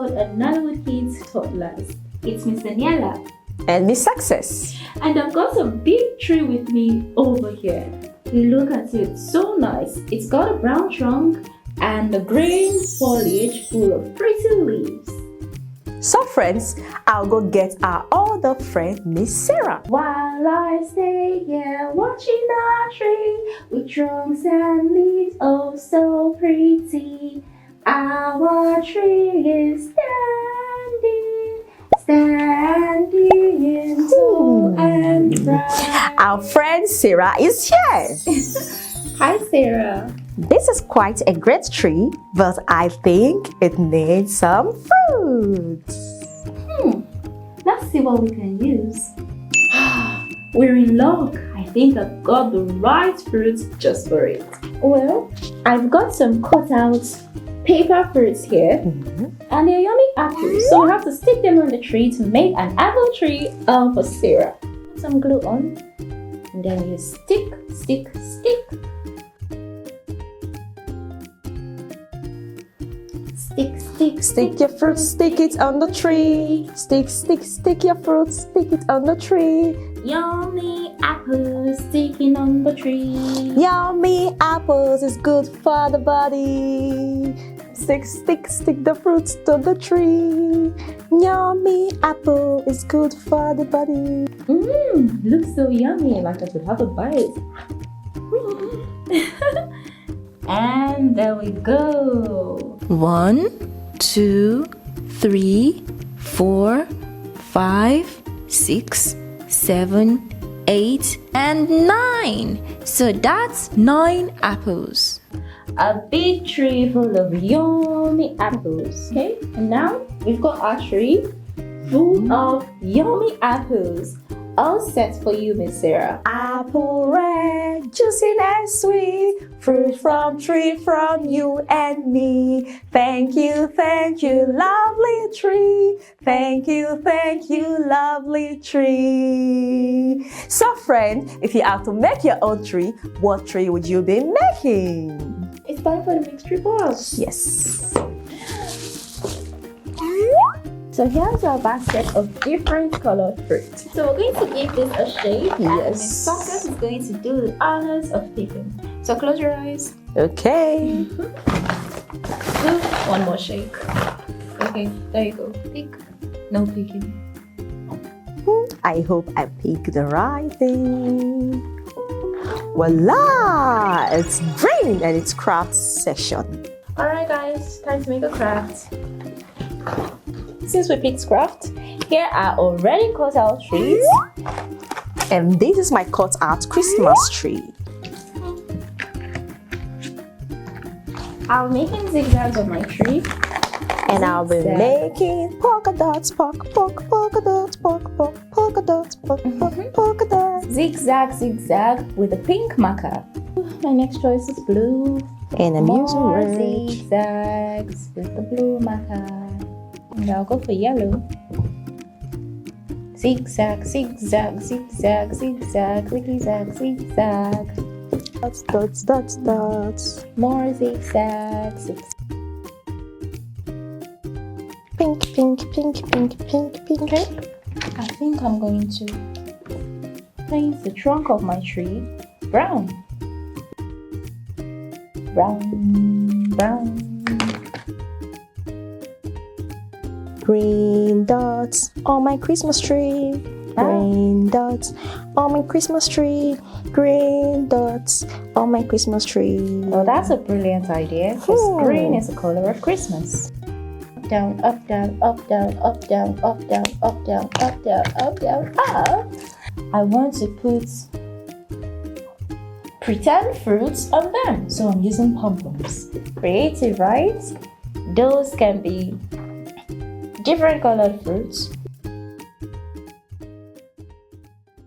episode of Nollywood Kids Toddlers. It's Miss Daniela. And Miss Success. And I've got a big tree with me over here. Look at it, so nice. It's got a brown trunk and a green foliage full of pretty leaves. So friends, I'll go get our other friend, Miss Sarah. While I stay here watching our tree with trunks and leaves, oh so pretty. Our tree is standing tall and bright. Our friend Sarah is here. Hi Sarah. This is quite a great tree, but I think it needs some fruits. Let's see what we can use. We're in luck. I think I've got the right fruits just for it. Well, I've got some cut-out paper fruits here, and they're yummy apples. So we have to stick them on the tree to make an apple tree for Sarah. Put some glue on, and then you stick. Stick your fruit, stick it on the tree. Stick your fruit, stick it on the tree. Yummy apples sticking on the tree. Yummy apples is good for the body. Stick the fruits to the tree. Yummy apple is good for the body. Looks so yummy, like I could have a bite. And there we go. 1, 2, 3, 4, 5, 6, 7, 8, and 9. So that's 9 apples. A big tree full of yummy apples. Okay, and now we've got our tree full of yummy apples. All set for you, Miss Sarah. Apple red, juicy and sweet, fruit from tree from you and me. Thank you, lovely tree. Thank you, lovely tree. So friend, if you have to make your own tree, what tree would you be making? It's time for the mixed tree box. Yes. So here's our basket of different colored fruit. So we're going to give this a shape. And Miss Success is going to do the honors of picking. So close your eyes. Okay. Do one more shake. Okay, there you go. Pick. No picking. I hope I picked the right thing. Voila! It's green and it's craft session. Alright guys, time to make a craft. Since we picked craft, here are already cut out trees. And this is my cut out Christmas tree. I'll be making zigzags on my tree. And I'll be making polka dots, polka dots, polka dots. Zigzag with a pink marker. My next choice is blue. And I'm using More red. zigzags with the blue marker. And I'll go for yellow. Zigzag. Dots. More zigzags. Pink. Okay. I think I'm going to paint the trunk of my tree brown. Brown. Green dots on my Christmas tree. Green dots on my Christmas tree. Green dots on my Christmas tree. Well, that's a brilliant idea because green is the color of Christmas. Down, up, down, up, down, up, down, up, down, up, down, up, down, up, down, up. I want to put pretend fruits on them, so I'm using pom-poms. Creative, right? Those can be different colored fruits.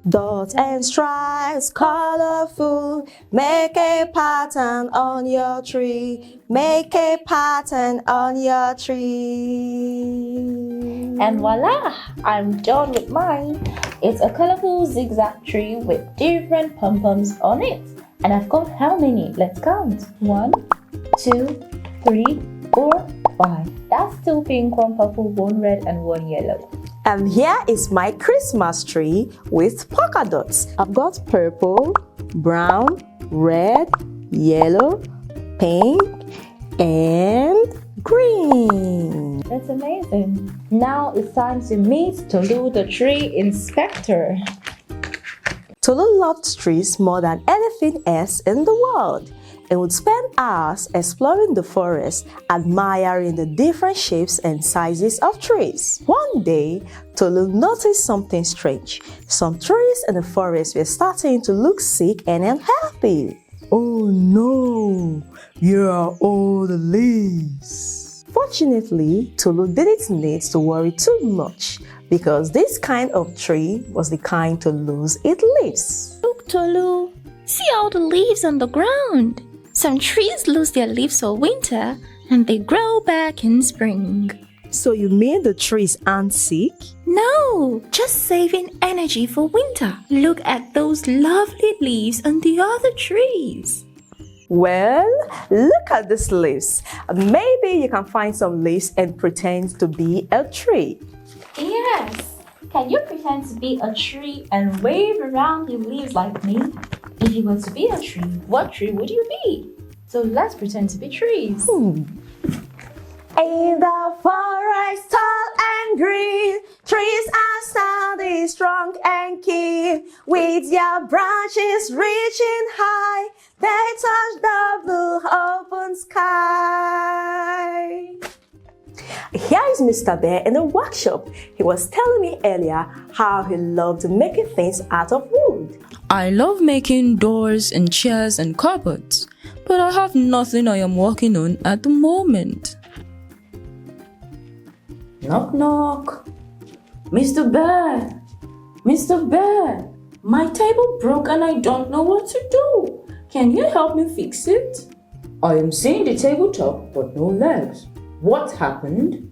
Dots and stripes, colorful. Make a pattern on your tree. Make a pattern on your tree. And voila! I'm done with mine. It's a colorful zigzag tree with different pom-poms on it. And I've got how many? Let's count. 1, 2, 3, 4, fine. That's two pink, one purple, one red, and one yellow. And here is my Christmas tree with polka dots. I've got purple, brown, red, yellow, pink, and green. That's amazing. Now it's time to meet Tolu, the tree inspector. Tolu loved trees more than anything else in the world and would spend hours exploring the forest, admiring the different shapes and sizes of trees. One day, Tolu noticed something strange. Some trees in the forest were starting to look sick and unhealthy. Oh no, here are all the leaves. Fortunately, Tolu didn't need to worry too much because this kind of tree was the kind to lose its leaves. Look, Tolu, see all the leaves on the ground. Some trees lose their leaves for winter and they grow back in spring. So you mean the trees aren't sick? No, just saving energy for winter. Look at those lovely leaves on the other trees. Well, look at these leaves. Maybe you can find some leaves and pretend to be a tree. Yes. Can you pretend to be a tree and wave around your leaves like me? If you were to be a tree, what tree would you be? So let's pretend to be trees. In the forest tall and green, trees are standing strong and keen. With their branches reaching high, they touch the blue open sky. Here is Mr. Bear in the workshop. He was telling me earlier how he loved making things out of wood. I love making doors and chairs and cupboards, but I have nothing I am working on at the moment. Knock, knock. Mr. Bear! Mr. Bear! My table broke and I don't know what to do. Can you help me fix it? I am seeing the tabletop but no legs. What happened?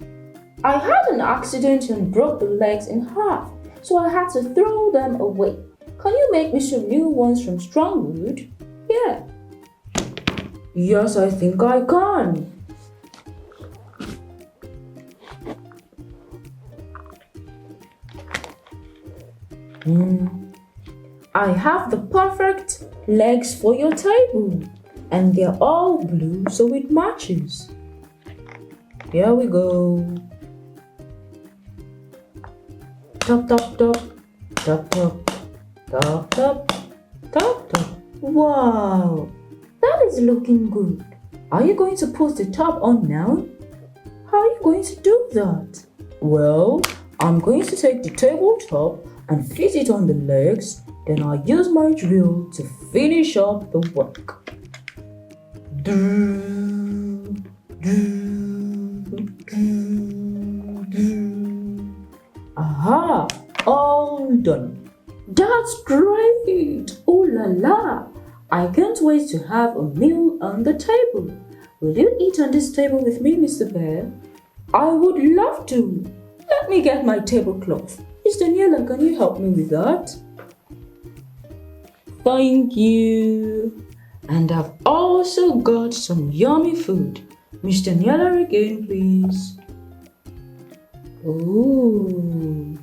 I had an accident and broke the legs in half, so I had to throw them away. Can you make me some new ones from strong wood? Yeah. Yes, I think I can. I have the perfect legs for your table, and they're all blue so it matches. Here we go. Top, top, top, top, top, top, top, top, top. Wow, that is looking good. Are you going to put the top on now? How are you going to do that? Well, I'm going to take the tabletop and fit it on the legs, then I'll use my drill to finish up the work. Aha! All done. That's great! Oh la la! I can't wait to have a meal on the table. Will you eat on this table with me, Mr. Bear? I would love to. Let me get my tablecloth. Miss Daniela, can you help me with that? Thank you. And I've also got some yummy food. Miss Daniela again, please. Ooh.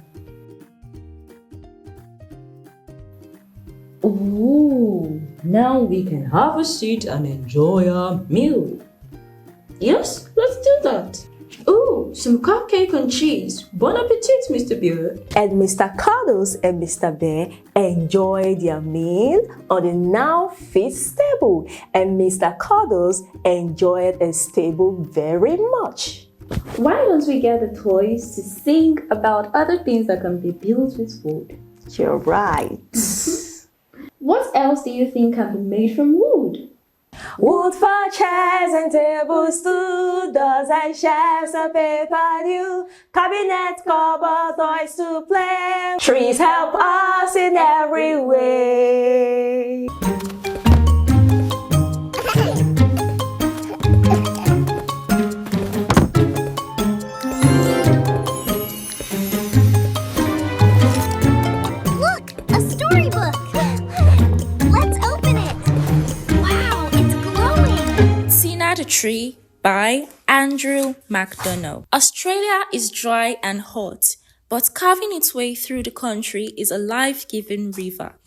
Ooh. Now we can have a seat and enjoy our meal. Yes, let's do that. Ooh, some cupcake and cheese. Bon appetit, Mr. Bear. And Mr. Cuddles and Mr. Bear enjoyed their meal on the now fixed table. And Mr. Cuddles enjoyed his table very much. Why don't we get the toys to think about other things that can be built with wood? You're right. What else do you think can be made from wood? Wood for chairs and tables too, doors and shelves and paper new, cabinet, cupboard, toys to play. Trees help us in every way. Look, a storybook! Let's open it! Wow, it's glowing! See not a tree, by Andrew MacDonald. Australia is dry and hot, but carving its way through the country is a life-giving river.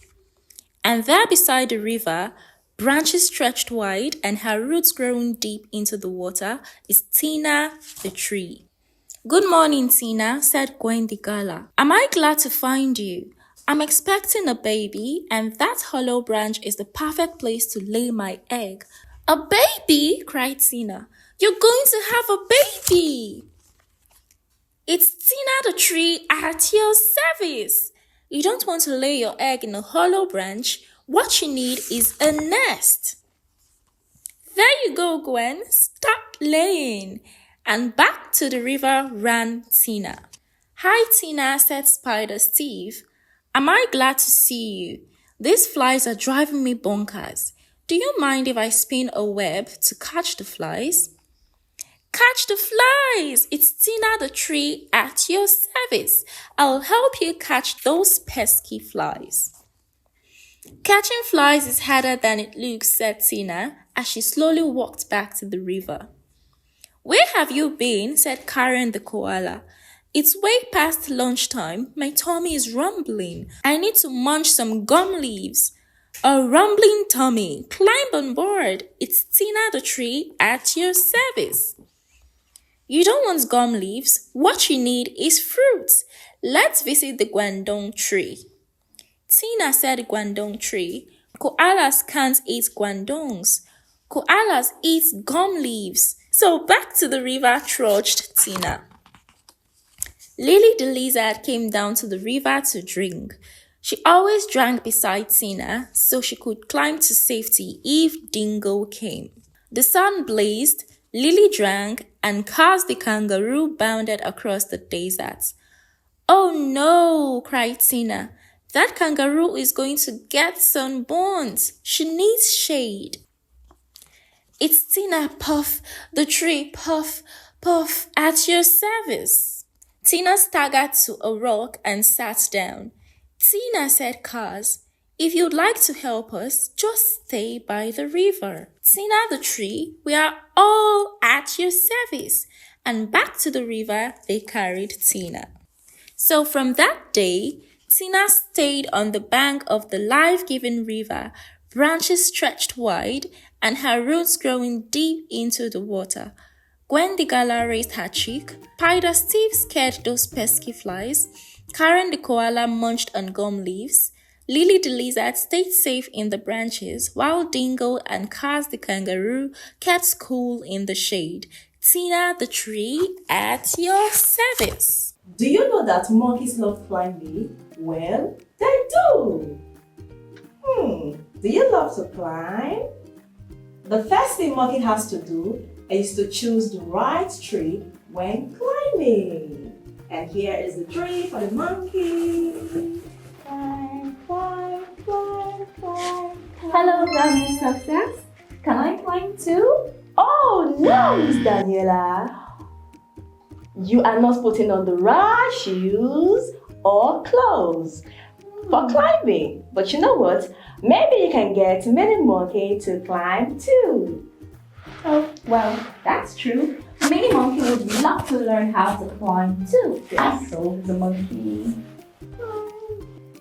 And there beside the river, branches stretched wide and her roots growing deep into the water, is Tina the tree. "Good morning, Tina," said Gwendigala. "Am I glad to find you? I'm expecting a baby, and that hollow branch is the perfect place to lay my egg." "A baby?" cried Tina. "You're going to have a baby!" "It's Tina the tree at your service. You don't want to lay your egg in a hollow branch. What you need is a nest." "There you go, Gwen. Start laying." And back to the river ran Tina. "Hi, Tina," said Spider Steve. "Am I glad to see you? These flies are driving me bonkers. Do you mind if I spin a web to catch the flies?" "Catch the flies! It's Tina the tree at your service. I'll help you catch those pesky flies." "Catching flies is harder than it looks," said Tina as she slowly walked back to the river. "Where have you been?" said Karen the koala. "It's way past lunchtime. My tummy is rumbling. I need to munch some gum leaves." "A rumbling tummy. Climb on board. It's Tina the tree at your service." "You don't want gum leaves. What you need is fruits. Let's visit the guandong tree." "Tina," said guandong tree, "koalas can't eat guandongs. Koalas eat gum leaves." So back to the river trudged Tina. Lily the lizard came down to the river to drink. She always drank beside Tina so she could climb to safety if Dingo came. The sun blazed, Lily drank, and Kaz the kangaroo bounded across the desert. "Oh no," cried Tina. "That kangaroo is going to get sunburnt. She needs shade." "It's Tina, puff, the tree, puff, puff, at your service." Tina staggered to a rock and sat down. "Tina," said Kaz, "if you'd like to help us, just stay by the river." "Tina the tree, we are all at your service." And back to the river they carried Tina. So from that day, Tina stayed on the bank of the life-giving river, branches stretched wide, and her roots growing deep into the water. Gwendigala raised her cheek, Spider Steve scared those pesky flies, Karen the koala munched on gum leaves, Lily the lizard stayed safe in the branches, while Dingo and Kaz the kangaroo kept cool in the shade. Tina the tree at your service. Do you know that monkeys love climbing? Well, they do. Do you love to climb? The first thing monkey has to do is to choose the right tree when climbing. And here is the tree for the monkey. Climb, climb, climb, climb. Hello, Brownie Success. Can I climb too? Oh no, Miss Daniela. You are not putting on the right shoes or clothes for climbing. But you know what? Maybe you can get Mini Monkey to climb too. Oh, well, that's true. Mini Monkey would love to learn how to climb too. So the monkey.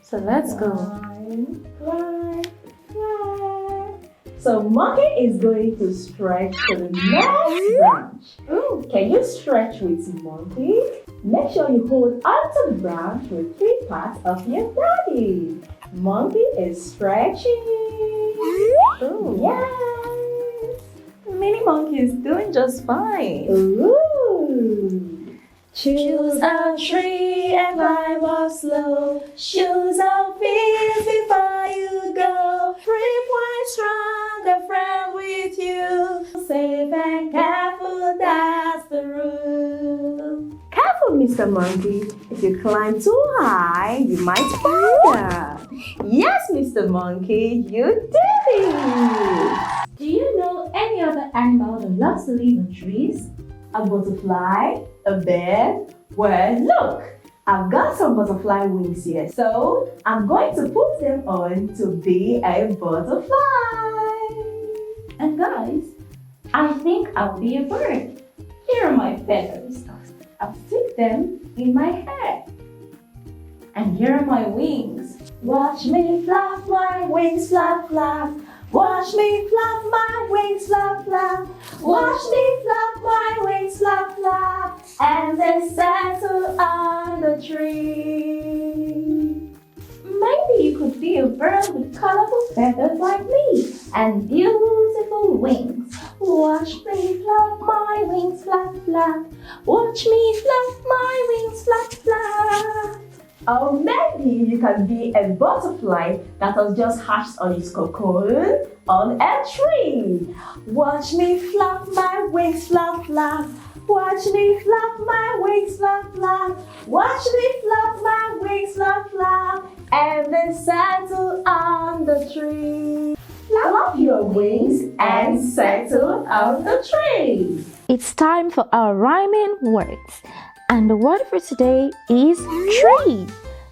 So let's go. Climb, climb, climb. So monkey is going to stretch to the next branch. Ooh. Can you stretch with monkey? Make sure you hold onto the branch with 3 parts of your body. Monkey is stretching. Ooh. Yes. Mini Monkey is doing just fine. Ooh. Choose a tree and climb up slow. Choose a field before you go. 3 points strong, a friend with you. Safe and careful, that's the rule. Careful, Mr. Monkey. If you climb too high, you might fall down. Yes, Mr. Monkey, you did it. Do you know any other animal that loves to live on trees? A butterfly, a bird. Well, look, I've got some butterfly wings here, so I'm going to put them on to be a butterfly. And guys, I think I'll be a bird. Here are my feathers. I'll stick them in my hair. And here are my wings. Watch me flap my wings, flap, flap. Watch me flap my wings, flap, flap. Watch me flap my wings, flap, flap. And they settle on the tree. Maybe you could be a bird with colorful feathers like me and beautiful wings. Watch me flap my wings, flap, flap. Watch me flap my wings, flap, flap. Or maybe you can be a butterfly that has just hatched on its cocoon on a tree. Watch me flap my wings, flap, flap. Watch me flap my wings, flap, flap. Watch me flap my wings, flap, flap. And then settle on the tree. Flap your wings and settle on the tree. It's time for our rhyming words. And the word for today is tree.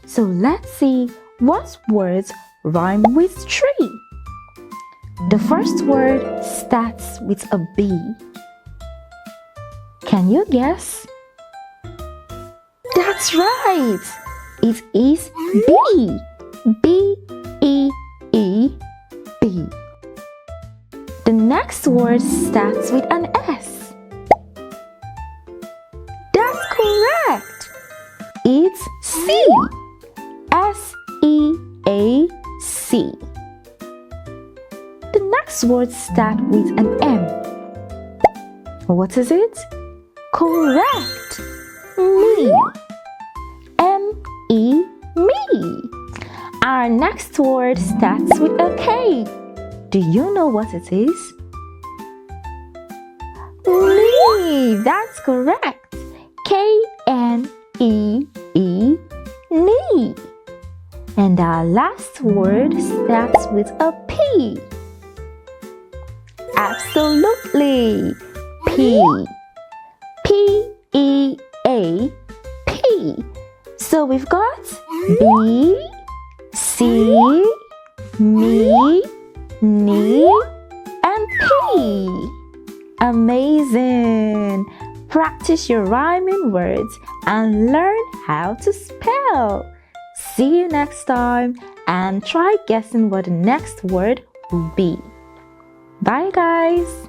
So let's see what words rhyme with tree. The first word starts with a B. Can you guess? That's right. It is bee. B-E-E, bee. The next word starts with an S. That's correct. It's C. S-E-A-C. The next word starts with an M. What is it? Correct. Me. M-E, me. Our next word starts with a K. Do you know what it is? Me. That's correct. K-N-E-E, knee. And our last word starts with a P. Absolutely. P. P-E-A, P. So we've got B, C, me, knee, and P. Amazing! Practice your rhyming words and learn how to spell. See you next time and try guessing what the next word will be. Bye guys!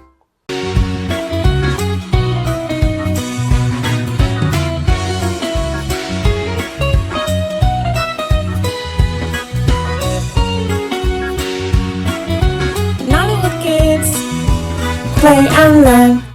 Nollywood kids, play and learn.